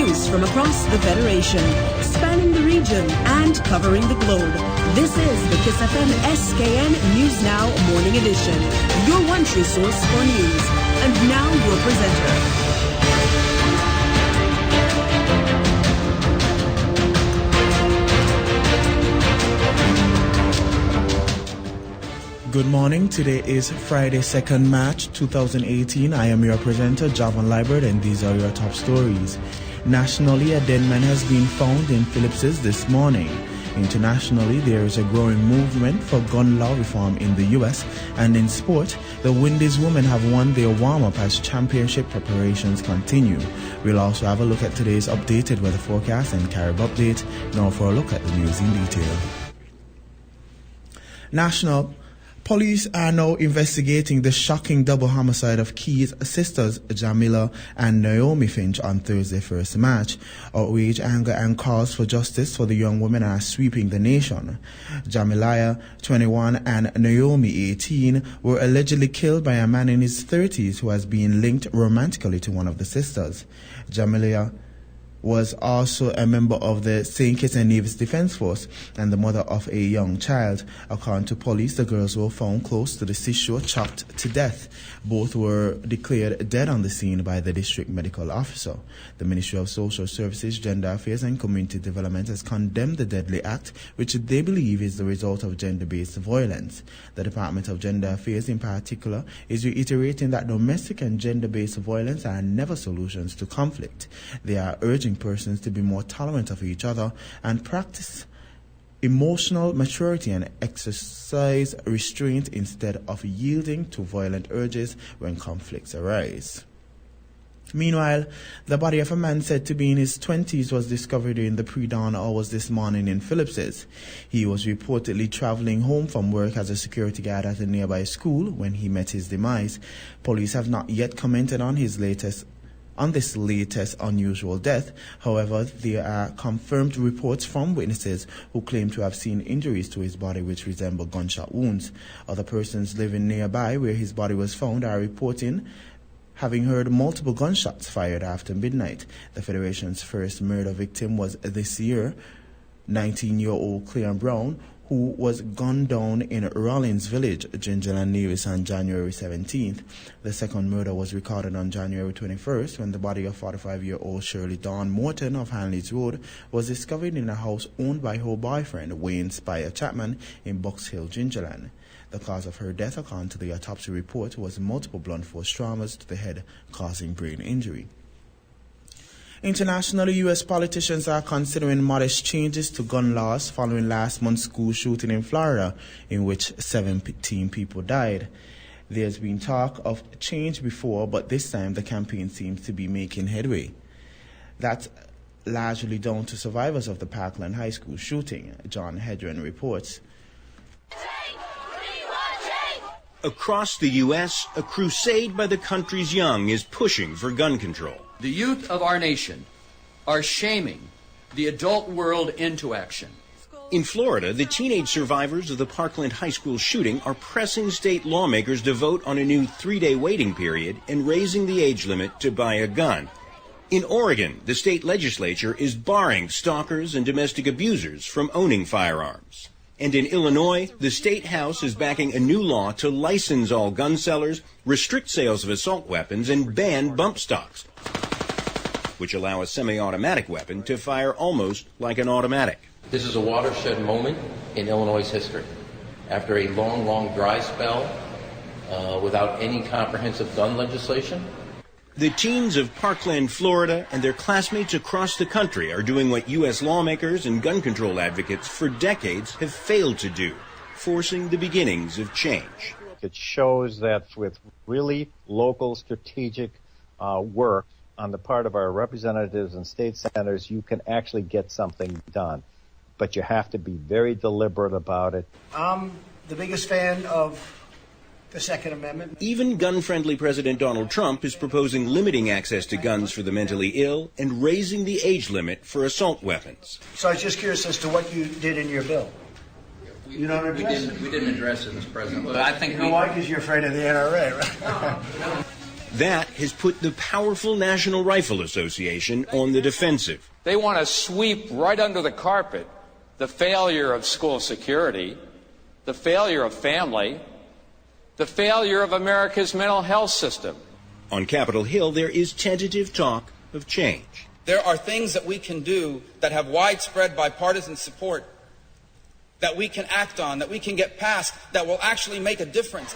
news from across the Federation, spanning the region and covering the globe. This is the Kyssfm SKN News Now Morning Edition, your one true source for news. And now your presenter. Good morning. Today is Friday, 2nd March 2018. I am your presenter, Javan Libert, and these are your top stories. Nationally, a dead man has been found in Phillips's this morning. Internationally, there is a growing movement for gun law reform in the U.S. And in sport, the Windies women have won their warm-up as championship preparations continue. We'll also have a look at today's updated weather forecast and Carib update. Now for a look at the news in detail. National Police are now investigating the shocking double homicide of Key's sisters Jamila and Naomi Finch on Thursday, 1st March. Outrage, anger, and calls for justice for the young women are sweeping the nation. Jamila, 21, and Naomi, 18, were allegedly killed by a man in his 30s who has been linked romantically to one of the sisters. Jamila was also a member of the St. Kitts and Nevis Defense Force and the mother of a young child. According to police, the girls were found close to the seashore, chopped to death. Both were declared dead on the scene by the district medical officer. The Ministry of Social Services, Gender Affairs and Community Development has condemned the deadly act, which they believe is the result of gender-based violence. The Department of Gender Affairs in particular is reiterating that domestic and gender-based violence are never solutions to conflict. They are urging persons to be more tolerant of each other and practice emotional maturity and exercise restraint instead of yielding to violent urges when conflicts arise. Meanwhile, the body of a man said to be in his 20s was discovered in the pre-dawn hours this morning in Phillips's. He was reportedly traveling home from work as a security guard at a nearby school when he met his demise. Police have not yet commented on this latest unusual death. However, there are confirmed reports from witnesses who claim to have seen injuries to his body which resemble gunshot wounds. Other persons living nearby where his body was found are reporting having heard multiple gunshots fired after midnight. The Federation's first murder victim was this year 19-year-old Cleon Brown, who was gunned down in Rollins Village, Gingerland Nevis, on January 17th. The second murder was recorded on January 21st when the body of 45-year-old Shirley Dawn Morton of Hanley's Road was discovered in a house owned by her boyfriend, Wayne Spire Chapman, in Box Hill, Gingerland. The cause of her death, according to the autopsy report, was multiple blunt force traumas to the head causing brain injury. Internationally, U.S. politicians are considering modest changes to gun laws following last month's school shooting in Florida, in which 17 people died. There's been talk of change before, but this time the campaign seems to be making headway. That's largely down to survivors of the Parkland High School shooting. John Hedren reports. Across the U.S., a crusade by the country's young is pushing for gun control. The youth of our nation are shaming the adult world into action. In Florida, the teenage survivors of the Parkland High School shooting are pressing state lawmakers to vote on a new 3-day waiting period and raising the age limit to buy a gun. In Oregon, the state legislature is barring stalkers and domestic abusers from owning firearms. And in Illinois, the state house is backing a new law to license all gun sellers, restrict sales of assault weapons, and ban bump stocks, which allow a semi-automatic weapon to fire almost like an automatic. This is a watershed moment in Illinois' history. After a long, long dry spell without any comprehensive gun legislation, the teens of Parkland, Florida, and their classmates across the country are doing what U.S. lawmakers and gun control advocates for decades have failed to do, forcing the beginnings of change. It shows that with really local strategic work on the part of our representatives and state senators, you can actually get something done. But you have to be very deliberate about it. I'm the biggest fan of the Second Amendment. Even gun-friendly President Donald Trump is proposing limiting access to guns for the mentally ill and raising the age limit for assault weapons. So I was just curious as to what you did in your bill. You don't address it? We didn't address it, Mr. President. But I think you know why? Because you're afraid of the NRA, right? That has put the powerful National Rifle Association on the defensive. They want to sweep right under the carpet the failure of school security, the failure of family, the failure of America's mental health system. On Capitol Hill, there is tentative talk of change. There are things that we can do that have widespread bipartisan support, that we can act on, that we can get passed, that will actually make a difference.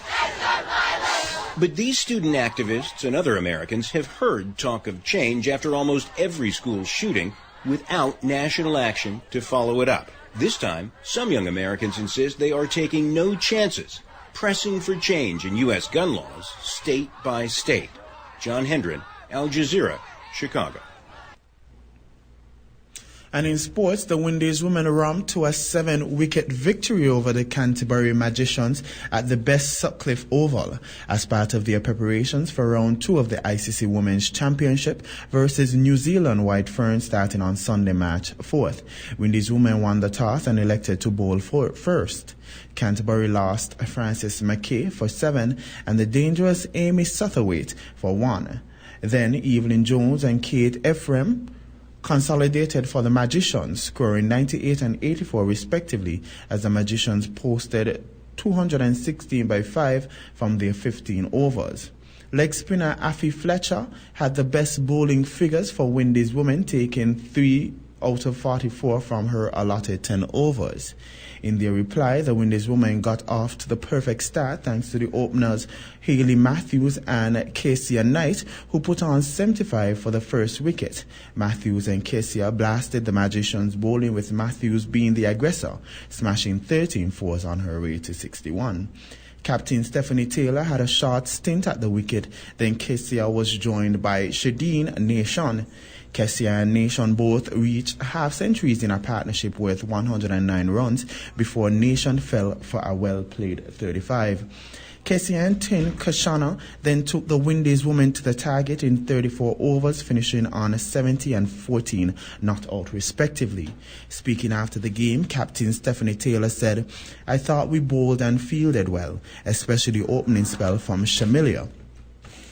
But these student activists and other Americans have heard talk of change after almost every school shooting without national action to follow it up. This time, some young Americans insist they are taking no chances, pressing for change in U.S. gun laws state by state. John Hendren, Al Jazeera, Chicago. And in sports, the Windies women romped to a 7-wicket victory over the Canterbury Magicians at the Best Sutcliffe Oval as part of their preparations for round 2 of the ICC Women's Championship versus New Zealand White Ferns starting on Sunday, March 4th. Windies women won the toss and elected to bowl first. Canterbury lost Frances McKay for 7 and the dangerous Amy Satterthwaite for 1. Then Evelyn Jones and Kate Ephraim consolidated for the Magicians, scoring 98 and 84 respectively, as the Magicians posted 216 by 5 from their 15 overs. Leg spinner Affie Fletcher had the best bowling figures for Windies women, taking 3 out of 44 from her allotted 10 overs. In their reply, the Windies women got off to the perfect start thanks to the openers Hayley Matthews and Cassia Knight, who put on 75 for the first wicket. Matthews and Cassia blasted the Magicians, bowling with Matthews being the aggressor, smashing 13 fours on her way to 61. Captain Stephanie Taylor had a short stint at the wicket, then Cassia was joined by Shadeen Nation. Cassia and Nation both reached half-centuries in a partnership with 109 runs before Nation fell for a well-played 35. Cassia and Tin Kashana then took the Windies women to the target in 34 overs, finishing on 70 and 14 not out respectively. Speaking after the game, Captain Stephanie Taylor said, "I thought we bowled and fielded well, especially the opening spell from Shamilia,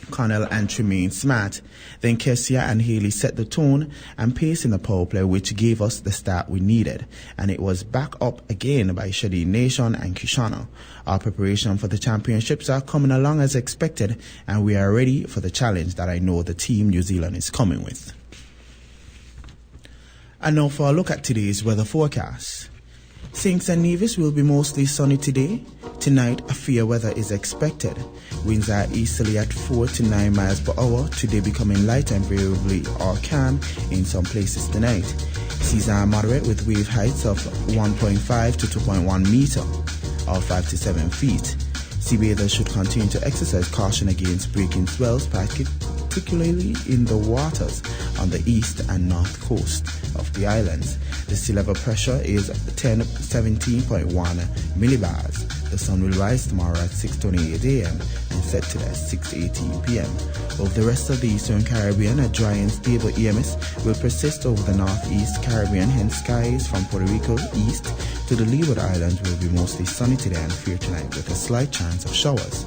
Connell and Tremaine Smart. Then Kessia and Haley set the tone and pace in the power play, which gave us the start we needed, and it was back up again by Shadi Nation and Kishana. Our preparation for the championships are coming along as expected, and we are ready for the challenge that I know the team New Zealand is coming with." And now for a look at today's weather forecast. St. St. Nevis will be mostly sunny today. Tonight, a fair weather is expected. Winds are easterly at 4 to 9 miles per hour, today becoming light and variably or calm in some places tonight. Seas are moderate with wave heights of 1.5 to 2.1 meter, or 5 to 7 feet. Sea bathers should continue to exercise caution against breaking swells, particularly in the waters on the east and north coast of the islands. The sea level pressure is 17.1 millibars. The sun will rise tomorrow at 6:28 a.m. and set to at 6:18 p.m. Over the rest of the Eastern Caribbean, a dry and stable EMS will persist over the Northeast Caribbean, hence skies from Puerto Rico east to the Leeward Islands will be mostly sunny today and fair tonight with a slight chance of showers.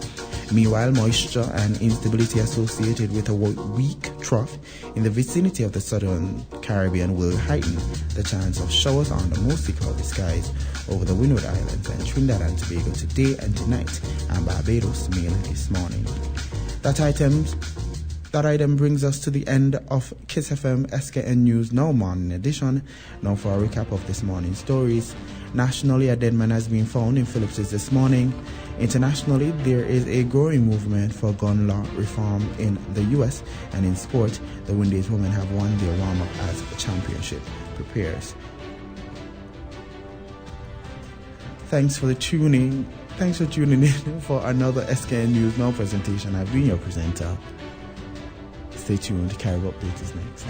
Meanwhile, moisture and instability associated with a weak trough in the vicinity of the Southern Caribbean will heighten the chance of showers on the mostly cloudy skies over the Windward Islands and Trinidad and Tobago today and tonight, and Barbados mainly this morning. That item brings us to the end of Kyssfm SKN News Now Morning Edition. Now for a recap of this morning's stories. Nationally, a dead man has been found in Phillips's this morning. Internationally, there is a growing movement for gun law reform in the U.S. And in sport, the Windies women have won their warm-up as the championship prepares. Thanks for tuning in for another SKN News Now presentation. I've been your presenter. Stay tuned. Carib Update is next.